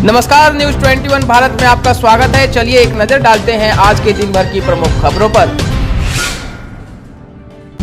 नमस्कार, न्यूज 21 भारत में आपका स्वागत है। चलिए एक नजर डालते हैं आज के दिन भर की प्रमुख खबरों पर।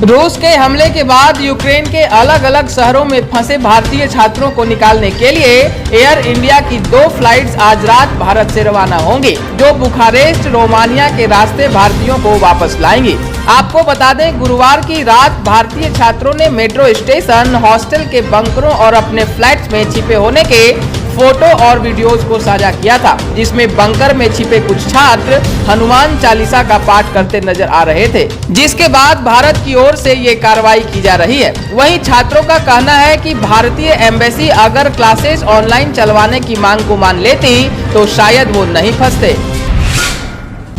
रूस के हमले के बाद यूक्रेन के अलग अलग शहरों में फंसे भारतीय छात्रों को निकालने के लिए एयर इंडिया की 2 फ्लाइट्स आज रात भारत से रवाना होंगी, जो बुखारेस्ट रोमानिया के रास्ते भारतीयों को वापस लाएंगी। आपको बता दें, गुरुवार की रात भारतीय छात्रों ने मेट्रो स्टेशन, हॉस्टल के बंकरों और अपने फ्लैट्स में छिपे होने के फोटो और वीडियोस को साझा किया था, जिसमें बंकर में छिपे कुछ छात्र हनुमान चालीसा का पाठ करते नजर आ रहे थे, जिसके बाद भारत की ओर से ये कार्रवाई की जा रही है। वहीं छात्रों का कहना है कि भारतीय एम्बेसी अगर क्लासेस ऑनलाइन चलवाने की मांग को मान लेती तो शायद वो नहीं फंसते।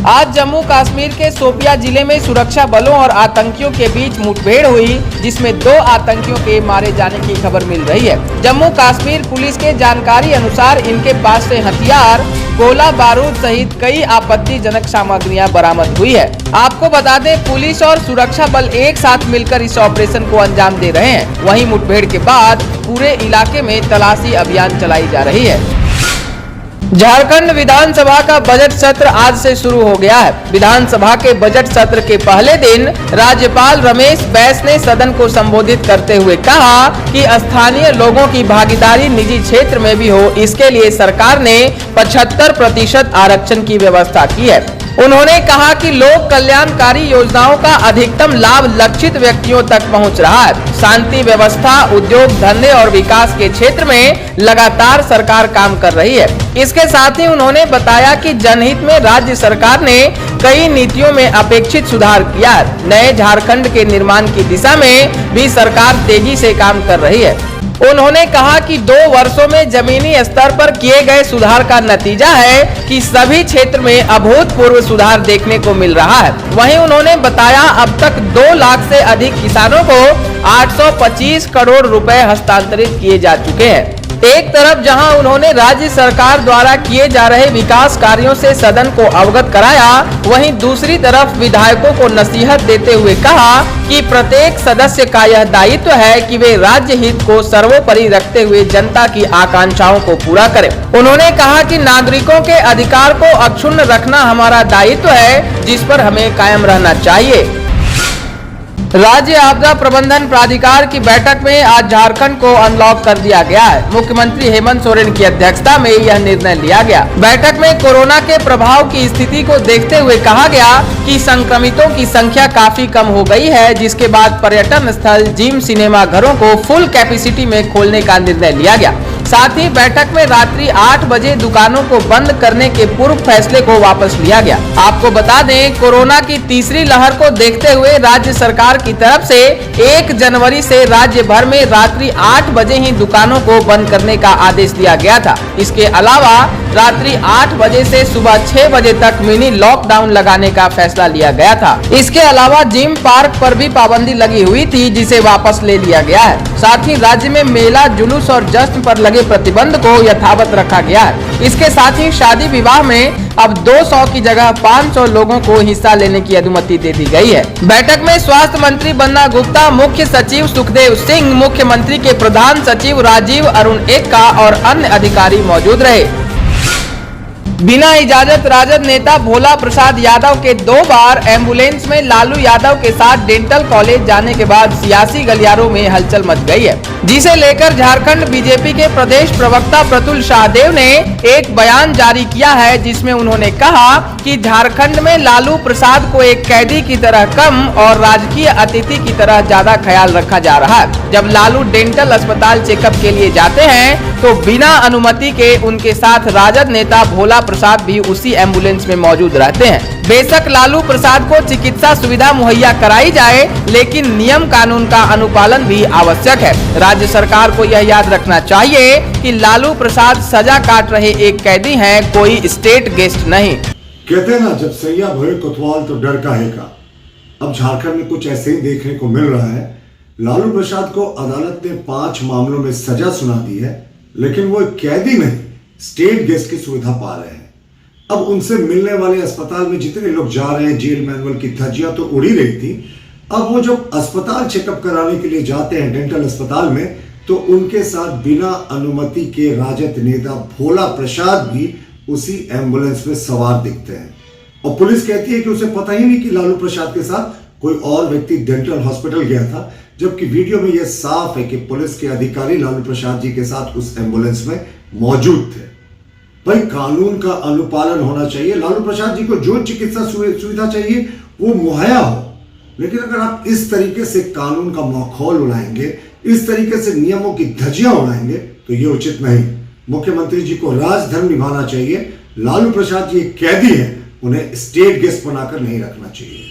आज जम्मू कश्मीर के शोपियां जिले में सुरक्षा बलों और आतंकियों के बीच मुठभेड़ हुई, जिसमें 2 आतंकियों के मारे जाने की खबर मिल रही है। जम्मू कश्मीर पुलिस के जानकारी अनुसार इनके पास से हथियार, गोला बारूद सहित कई आपत्तिजनक सामग्रियां बरामद हुई है। आपको बता दें, पुलिस और सुरक्षा बल एक साथ मिलकर इस ऑपरेशन को अंजाम दे रहे हैं। वहीं मुठभेड़ के बाद पूरे इलाके में तलाशी अभियान चलाई जा रही है। झारखंड विधानसभा का बजट सत्र आज से शुरू हो गया है। विधानसभा के बजट सत्र के पहले दिन राज्यपाल रमेश बैस ने सदन को संबोधित करते हुए कहा कि स्थानीय लोगों की भागीदारी निजी क्षेत्र में भी हो, इसके लिए सरकार ने 75% आरक्षण की व्यवस्था की है। उन्होंने कहा कि लोक कल्याणकारी योजनाओं का अधिकतम लाभ लक्षित व्यक्तियों तक पहुंच रहा है। शांति व्यवस्था, उद्योग धंधे और विकास के क्षेत्र में लगातार सरकार काम कर रही है। इसके साथ ही उन्होंने बताया कि जनहित में राज्य सरकार ने कई नीतियों में अपेक्षित सुधार किया है। नए झारखंड के निर्माण की दिशा में भी सरकार तेजी से काम कर रही है। उन्होंने कहा कि 2 वर्षों में जमीनी स्तर पर किए गए सुधार का नतीजा है कि सभी क्षेत्र में अभूतपूर्व सुधार देखने को मिल रहा है। वहीं उन्होंने बताया अब तक 2 लाख से अधिक किसानों को 825 करोड़ रुपए हस्तांतरित किए जा चुके हैं। एक तरफ जहां उन्होंने राज्य सरकार द्वारा किए जा रहे विकास कार्यों से सदन को अवगत कराया, वहीं दूसरी तरफ विधायकों को नसीहत देते हुए कहा कि प्रत्येक सदस्य का यह दायित्व है कि वे राज्य हित को सर्वोपरि रखते हुए जनता की आकांक्षाओं को पूरा करें। उन्होंने कहा कि नागरिकों के अधिकार को अक्षुण्ण रखना हमारा दायित्व है, जिस पर हमें कायम रहना चाहिए। राज्य आपदा प्रबंधन प्राधिकार की बैठक में आज झारखंड को अनलॉक कर दिया गया है। मुख्यमंत्री हेमंत सोरेन की अध्यक्षता में यह निर्णय लिया गया। बैठक में कोरोना के प्रभाव की स्थिति को देखते हुए कहा गया कि संक्रमितों की संख्या काफी कम हो गई है, जिसके बाद पर्यटन स्थल, जिम, सिनेमा घरों को फुल कैपेसिटी में खोलने का निर्णय लिया गया। साथ ही बैठक में रात्रि 8 बजे दुकानों को बंद करने के पूर्व फैसले को वापस लिया गया। आपको बता दें, कोरोना की तीसरी लहर को देखते हुए राज्य सरकार की तरफ से 1 जनवरी से राज्य भर में रात्रि 8 बजे ही दुकानों को बंद करने का आदेश दिया गया था। इसके अलावा रात्रि 8 बजे से सुबह 6 बजे तक मिनी लॉकडाउन लगाने का फैसला लिया गया था। इसके अलावा जिम, पार्क पर भी पाबंदी लगी हुई थी, जिसे वापस ले लिया गया है। साथ ही राज्य में मेला, जुलूस और जश्न पर लगे प्रतिबंध को यथावत रखा गया है। इसके साथ ही शादी विवाह में अब 200 की जगह 500 लोगों को हिस्सा लेने की अनुमति दे दी गई है। बैठक में स्वास्थ्य मंत्री बन्ना गुप्ता, मुख्य सचिव सुखदेव सिंह, मुख्यमंत्री के प्रधान सचिव राजीव अरुण एक्का और अन्य अधिकारी मौजूद रहे। बिना इजाजत राजद नेता भोला प्रसाद यादव के 2 बार एम्बुलेंस में लालू यादव के साथ डेंटल कॉलेज जाने के बाद सियासी गलियारों में हलचल मच गई है, जिसे लेकर झारखंड बीजेपी के प्रदेश प्रवक्ता प्रतुल शाहदेव ने एक बयान जारी किया है, जिसमें उन्होंने कहा कि झारखंड में लालू प्रसाद को एक कैदी की तरह कम और राजकीय अतिथि की तरह ज्यादा ख्याल रखा जा रहा है। जब लालू डेंटल अस्पताल चेकअप के लिए जाते हैं तो बिना अनुमति के उनके साथ राजद नेता भोला प्रसाद भी उसी एम्बुलेंस में मौजूद रहते हैं। बेशक लालू प्रसाद को चिकित्सा सुविधा मुहैया कराई जाए, लेकिन नियम कानून का अनुपालन भी आवश्यक है। राज्य सरकार को यह याद रखना चाहिए कि लालू प्रसाद सजा काट रहे एक कैदी हैं, कोई स्टेट गेस्ट नहीं। कहते हैं ना, जब सैया भरे कोतवाल तो डर काहे का। अब झारखंड में कुछ ऐसे ही देखने को मिल रहा है। लालू प्रसाद को अदालत ने 5 मामलों में सजा सुना दी है, लेकिन वो कैदी नहीं, स्टेट गेस्ट की सुविधा पा रहे हैं। अब उनसे मिलने वाले अस्पताल में जितने लोग जा रहे हैं, जेल मैनुअल की धज्जियां तो उड़ी रही थी। अब वो जब अस्पताल चेकअप कराने के लिए जाते हैं डेंटल अस्पताल में, तो उनके साथ बिना अनुमति के राजद नेता भोला प्रसाद भी उसी एम्बुलेंस में सवार दिखते हैं और पुलिस कहती है कि उसे पता ही नहीं कि लालू प्रसाद के साथ कोई और व्यक्ति डेंटल हॉस्पिटल गया था, जबकि वीडियो में यह साफ है कि पुलिस के अधिकारी लालू प्रसाद जी के साथ उस एम्बुलेंस में मौजूद थे। भाई कानून का अनुपालन होना चाहिए। लालू प्रसाद जी को जो चिकित्सा सुविधा चाहिए वो मुहैया हो, लेकिन अगर आप इस तरीके से कानून का माहौल उड़ाएंगे, इस तरीके से नियमों की धज्जियां उड़ाएंगे तो ये उचित नहीं। मुख्यमंत्री जी को राजधर्म निभाना चाहिए। लालू प्रसाद जी एक कैदी हैं, उन्हें स्टेट गेस्ट बनाकर नहीं रखना चाहिए।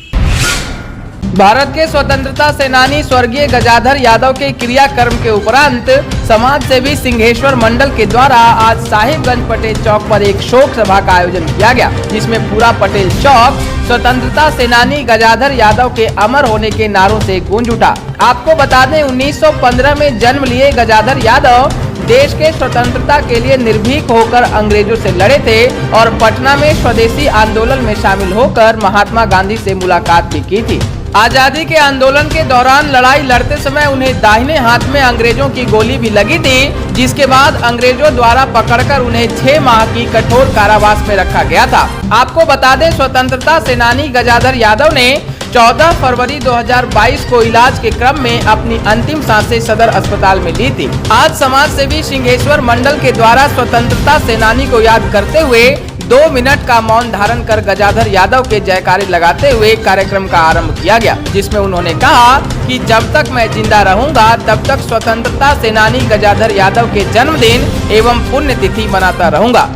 भारत के स्वतंत्रता सेनानी स्वर्गीय गजाधर यादव के क्रियाकर्म के उपरांत समाज सेवी सिंहेश्वर मंडल के द्वारा आज साहिबगंज पटेल चौक पर एक शोक सभा का आयोजन किया गया, जिसमें पूरा पटेल चौक स्वतंत्रता सेनानी गजाधर यादव के अमर होने के नारों से गूंज उठा। आपको बता दें 1915 में जन्म लिए गजाधर यादव देश के स्वतंत्रता के लिए निर्भीक होकर अंग्रेजों से लड़े थे और पटना में स्वदेशी आंदोलन में शामिल होकर महात्मा गांधी से मुलाकात भी की थी। आजादी के आंदोलन के दौरान लड़ाई लड़ते समय उन्हें दाहिने हाथ में अंग्रेजों की गोली भी लगी थी, जिसके बाद अंग्रेजों द्वारा पकड़कर उन्हें 6 माह की कठोर कारावास में रखा गया था। आपको बता दें स्वतंत्रता सेनानी गजाधर यादव ने 14 फरवरी 2022 को इलाज के क्रम में अपनी अंतिम सांसें सदर अस्पताल में ली थी। आज समाज सेवी सिंहेश्वर मंडल के द्वारा स्वतंत्रता सेनानी को याद करते हुए 2 मिनट का मौन धारण कर गजाधर यादव के जयकारे लगाते हुए कार्यक्रम का आरंभ किया गया, जिसमें उन्होंने कहा कि जब तक मैं जिंदा रहूंगा तब तक स्वतंत्रता सेनानी गजाधर यादव के जन्मदिन एवं पुण्यतिथि मनाता रहूंगा।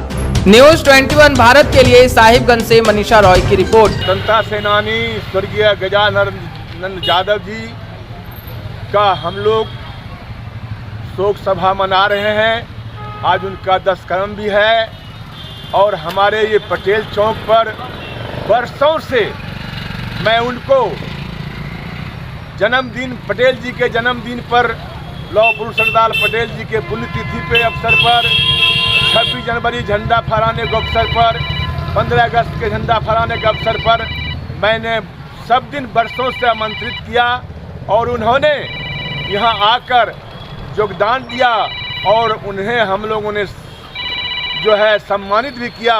न्यूज 21 भारत के लिए साहिबगंज से मनीषा रॉय की रिपोर्ट। स्वतंत्रता सेनानी स्वर्गीय गजाधर यादव जी का हम लोग शोक सभा मना रहे हैं। आज उनका 10 कर्म भी है और हमारे ये पटेल चौक पर बरसों से मैं उनको जन्मदिन पटेल जी के जन्मदिन पर लौह पुरुष सरदार पटेल जी के पुण्यतिथि पे अवसर पर 26 जनवरी झंडा फहराने के अवसर पर 15 अगस्त के झंडा फहराने के अवसर पर मैंने सब दिन बरसों से आमंत्रित किया और उन्होंने यहाँ आकर योगदान दिया और उन्हें हम लोगों ने जो है सम्मानित भी किया।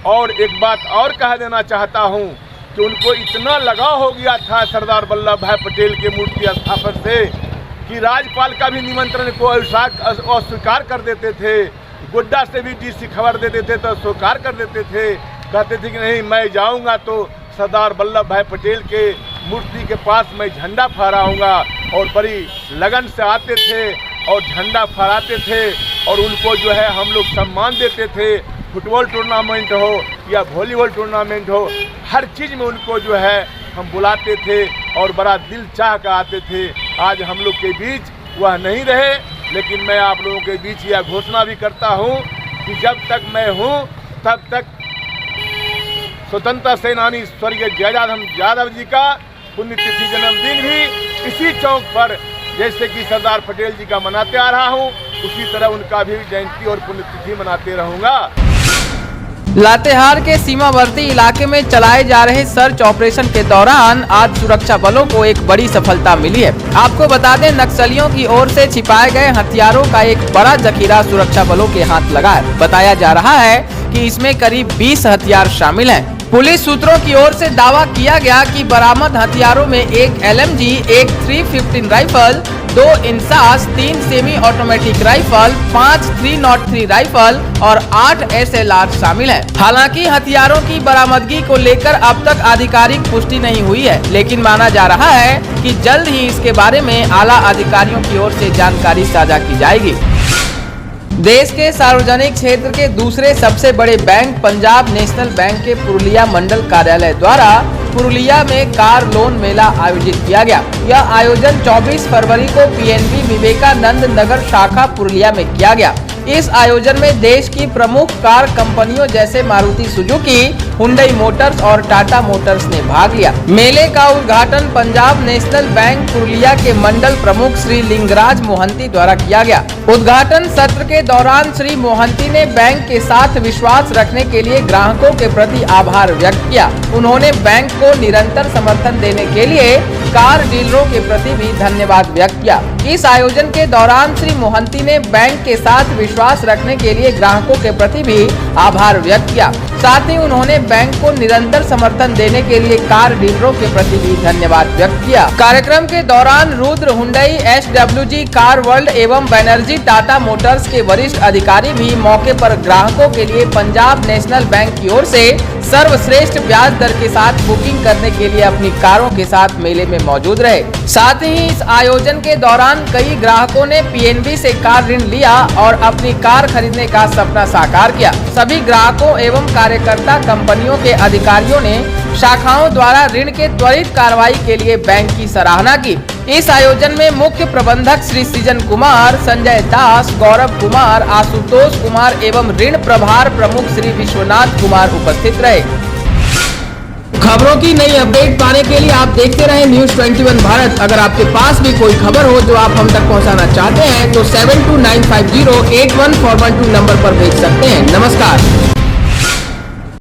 और एक बात और कह देना चाहता हूँ कि उनको इतना लगाव हो गया था सरदार वल्लभ भाई पटेल के मूर्ति स्थापन से कि राज्यपाल का भी निमंत्रण को अस्वीकार कर देते थे। गोड्डा से भी डीसी खबर देते थे तो स्वीकार कर देते थे, कहते थे कि नहीं मैं जाऊँगा तो सरदार वल्लभ भाई पटेल के मूर्ति के पास मैं झंडा फहराऊँगा। और बड़ी लगन से आते थे और झंडा फहराते थे और उनको जो है हम लोग सम्मान देते थे। फुटबॉल टूर्नामेंट हो या वॉलीबॉल टूर्नामेंट हो, हर चीज़ में उनको जो है हम बुलाते थे और बड़ा दिल चाह कर आते थे। आज हम लोग के बीच वह नहीं रहे, लेकिन मैं आप लोगों के बीच यह घोषणा भी करता हूँ कि जब तक मैं हूँ तब तक स्वतंत्रता सेनानी स्वर्गीय गजाधर यादव जी का पुण्यतिथि जन्मदिन भी इसी चौक पर जैसे कि सरदार पटेल जी का मनाते आ रहा हूँ, उसी तरह उनका भी जयंती और पुण्यतिथि मनाते रहूँगा। लातेहार के सीमावर्ती इलाके में चलाए जा रहे सर्च ऑपरेशन के दौरान आज सुरक्षा बलों को एक बड़ी सफलता मिली है। आपको बता दें नक्सलियों की ओर से छिपाए गए हथियारों का एक बड़ा जखीरा सुरक्षा बलों के हाथ लगा है। बताया जा रहा है कि इसमें करीब 20 हथियार शामिल हैं। पुलिस सूत्रों की ओर से दावा किया गया कि बरामद हथियारों में एक LMG, एक 315 rifle, 2 INSAS, 3 semi automatic rifle, 5 303 rifle और 8 SLR शामिल है। हालांकि हथियारों की बरामदगी को लेकर अब तक आधिकारिक पुष्टि नहीं हुई है, लेकिन माना जा रहा है कि जल्द ही इसके बारे में आला अधिकारियों की ओर से जानकारी साझा की जाएगी। देश के सार्वजनिक क्षेत्र के दूसरे सबसे बड़े बैंक पंजाब नेशनल बैंक के पुरुलिया मंडल कार्यालय द्वारा पुरुलिया में कार लोन मेला आयोजित किया गया। यह आयोजन 24 फरवरी को PNB विवेकानंद नगर शाखा पुरुलिया में किया गया। इस आयोजन में देश की प्रमुख कार कंपनियों जैसे मारुति सुजुकी, हुंडई मोटर्स और टाटा मोटर्स ने भाग लिया। मेले का उद्घाटन पंजाब नेशनल बैंक पुरुलिया के मंडल प्रमुख श्री लिंगराज मोहंती द्वारा किया गया। उद्घाटन सत्र के दौरान श्री मोहंती ने बैंक के साथ विश्वास रखने के लिए ग्राहकों के प्रति आभार व्यक्त किया। उन्होंने बैंक को निरंतर समर्थन देने के लिए कार डीलरों के प्रति भी धन्यवाद व्यक्त किया। इस आयोजन के दौरान श्री मोहंती ने बैंक के साथ विश्वास रखने के लिए ग्राहकों के प्रति भी आभार व्यक्त किया। साथ ही उन्होंने बैंक को निरंतर समर्थन देने के लिए कार डीलरों के प्रति भी धन्यवाद व्यक्त किया। कार्यक्रम के दौरान Rudra Hyundai, SWG car world एवं बैनर्जी टाटा मोटर्स के वरिष्ठ अधिकारी भी मौके पर ग्राहकों के लिए पंजाब नेशनल बैंक की ओर से सर्वश्रेष्ठ ब्याज दर के साथ बुकिंग करने के लिए अपनी कारों के साथ मेले में मौजूद रहे। साथ ही इस आयोजन के दौरान कई ग्राहकों ने PNB से कार ऋण लिया और अपनी कार खरीदने का सपना साकार किया। सभी ग्राहकों एवं कार्यकर्ता कंपनियों के अधिकारियों ने शाखाओं द्वारा ऋण के त्वरित कार्रवाई के लिए बैंक की सराहना की। इस आयोजन में मुख्य प्रबंधक श्री सृजन कुमार, संजय दास, गौरव कुमार, आशुतोष कुमार एवं ऋण प्रभार प्रमुख श्री विश्वनाथ कुमार उपस्थित रहे। खबरों की नई अपडेट पाने के लिए आप देखते रहें न्यूज़ 21 भारत। अगर आपके पास भी कोई खबर हो जो आप हम तक पहुंचाना चाहते हैं तो 7295081412 नंबर पर भेज सकते हैं। नमस्कार।